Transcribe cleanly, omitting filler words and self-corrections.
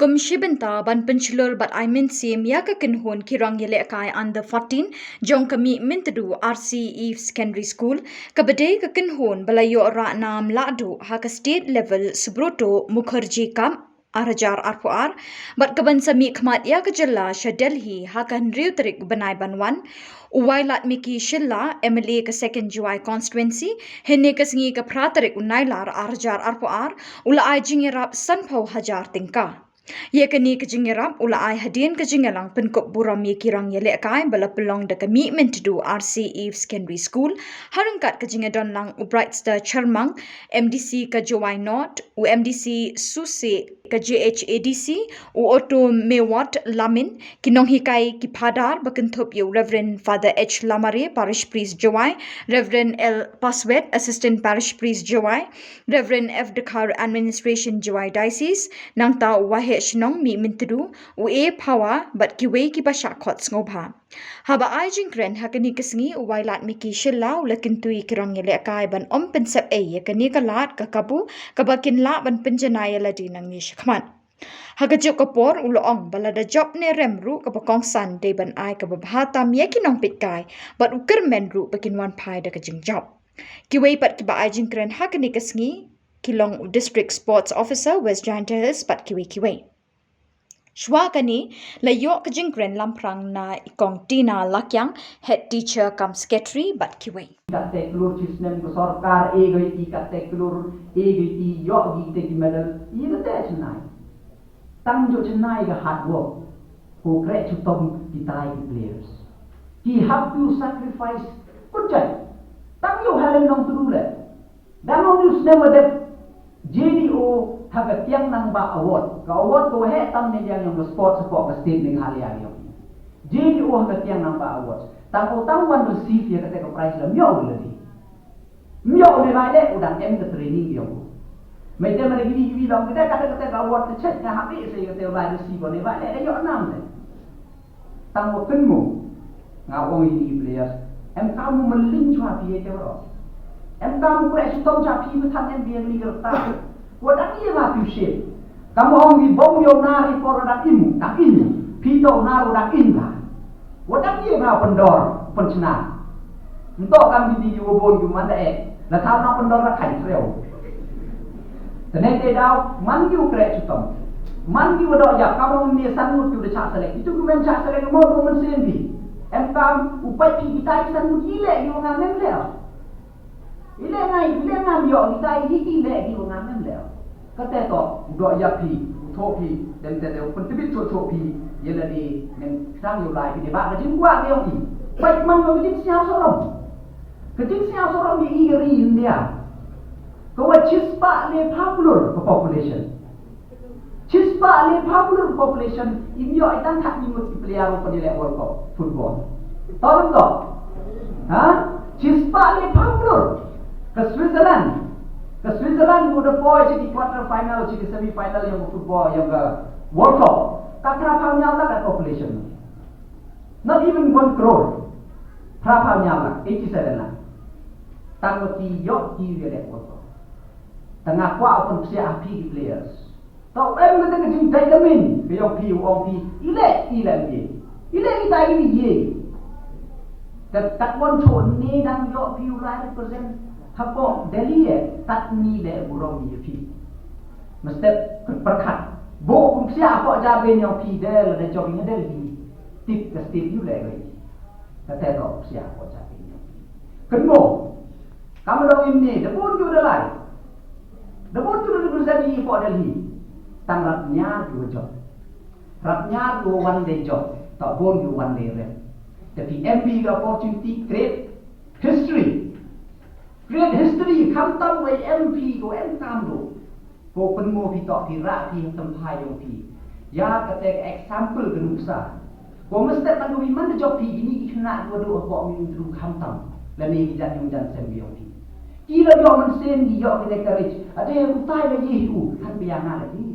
Kumshibenta ban penchlur but I mean sim Iaka Kynhun kirang yele kai under-14 jong kami mintadu RCE Secondary School kabade ka Kynhun balayo ra nam ladu haka state level subroto Mukherjee kam Hajar RPR but kaban sa Mihkhmat Iaka Jylla sha Delhi hakan riutrik banai banwan Uwailat Miki Shilla MLA ka second Jowai constituency henne ka singi ka pratarik unailar Hajar RPR ula ai Iarap sanpau Hajar tingka Ye kini kejingerap ula ai hadin kejingelang penkop buram ye kirang ye lekai bala pelong de commitment to RCE Secondary School harangkat kejingedon lang ubright star Charmang MDC ka Jowai North u MDC Suse ka JHADC u Auto Mewat Lamin kinong hikai kipadar bakentop ye Reverend Father H Lamare Parish Priest Jowai Reverend L Paswet Assistant Parish Priest Jowai Reverend F Dekar Administration Jowai Diocese nang ta wahe shnong mi mintru u e power but ki we ki basha khot ngobha haba ai jingkren hakani kisngi u wailat mi ki shilla u lakin tui kirang yele kai ban om pensep e yakani ka lat ka kabu ka bakin la ban penjana yela di nang ni shakman hagajuk kapor u loong balada job ne remru ka bakong san de ban ai ka babhata mi yakinong pitkai but u kermen ru bakin wan pai da ka jing job ki we pat ki ba ai jingkren hakani kisngi Kilong District Sports Officer West Giant Hills pat kiwe. Shwa kani la yok jingkren lamprang na ikong Tina Lakyang head teacher kam secretary but kiwe. Kate kelur sistem sarkar egoi kate kelur egoi yok gi te medal ina te chnai. Tang jo chnai ga hard work ko kre chutom kitai players. Ki have to sacrifice kujai. Tang yo halen nong tudule. Dan on you never JDO have a tiang nang ba award. Ka award ko he tam ne yang sport support ka state Meghalaya yo. JDO have a tiang nang ba award. Tang ko tang wan receive ya ka prize la myo lagi. Myo ne ba le udang em ka training yo. Mai te mari gidi dong kita kata award ka chet na happy se ka te ba receive ne ba le yo nam le. Tang ko ken mo nga ong ini players. Em kamu melin chua pi te ro. Em kamu kuat sutom capi betam em biar ni gerta. Wadak ia lah piusir. Kamu orang di bom yo nari for dak imu, dak ini. Pito naru dak inga. Wadak ia lah pendor, pencena. Untuk kami di jubon juman dah lah tahu nak pendor dak kai treo. Tenek te dau man kiu krek sutom. Man kiu dak ya kamu ni sanut kiu dak cak selek. Itu kiu mem cak selek mau do men sendi. Em kam upai kita sanut ile kiu ngamem leo. Ile ngai yo kita hiki le di ngam le kate to do ya pi tho pi den te de pun tibit tho pi yela di men sang yo lai di ba ga jing kwa le pi bai mang yo jing sia sorom ke jing sia sorom di igeri india ko wa chispa le popular population chispa le popular population indio itan thak ni multiplayer ko le world cup football tolong to ha chispa le popular ke Switzerland udah boy jadi quarter final jadi semi final yang football yang World Cup berapa nyala kan population not even 1 crore berapa nyala 87 lah tanggo ti yok ti dia World Cup tengah kuat open sia api players tau em kita kecing vitamin biong pi ong pi ile kita ini ye tak mon chon ni dang yok pi ulai represent Hapo Delhi tak ni le burong ni pi. Mesti perkat. Bo pun sia apa jabe yang pi del de jogging Delhi. Tip ke state you le lagi. Kata tu sia apa jabe yang pi. Kenmo. Kamu dong ini de pun ju de lai. De pun ju de jadi for Delhi. Tang rapnya ju job. Rapnya tu one day job. Tak bon ju one day rem. Tapi MP ke opportunity great history. Great history kham tam với MP của em tam do ko penmo pi tok pi ra pi tam phai yo pi ya ka tek example ke nusa ko mesti kan wi man job pi ini kena do do ko mi dru kham tam la ni jan yung jan sem yo pi ki la yo man sen di yo ke courage ade utai la ye hu kan bi ana la ni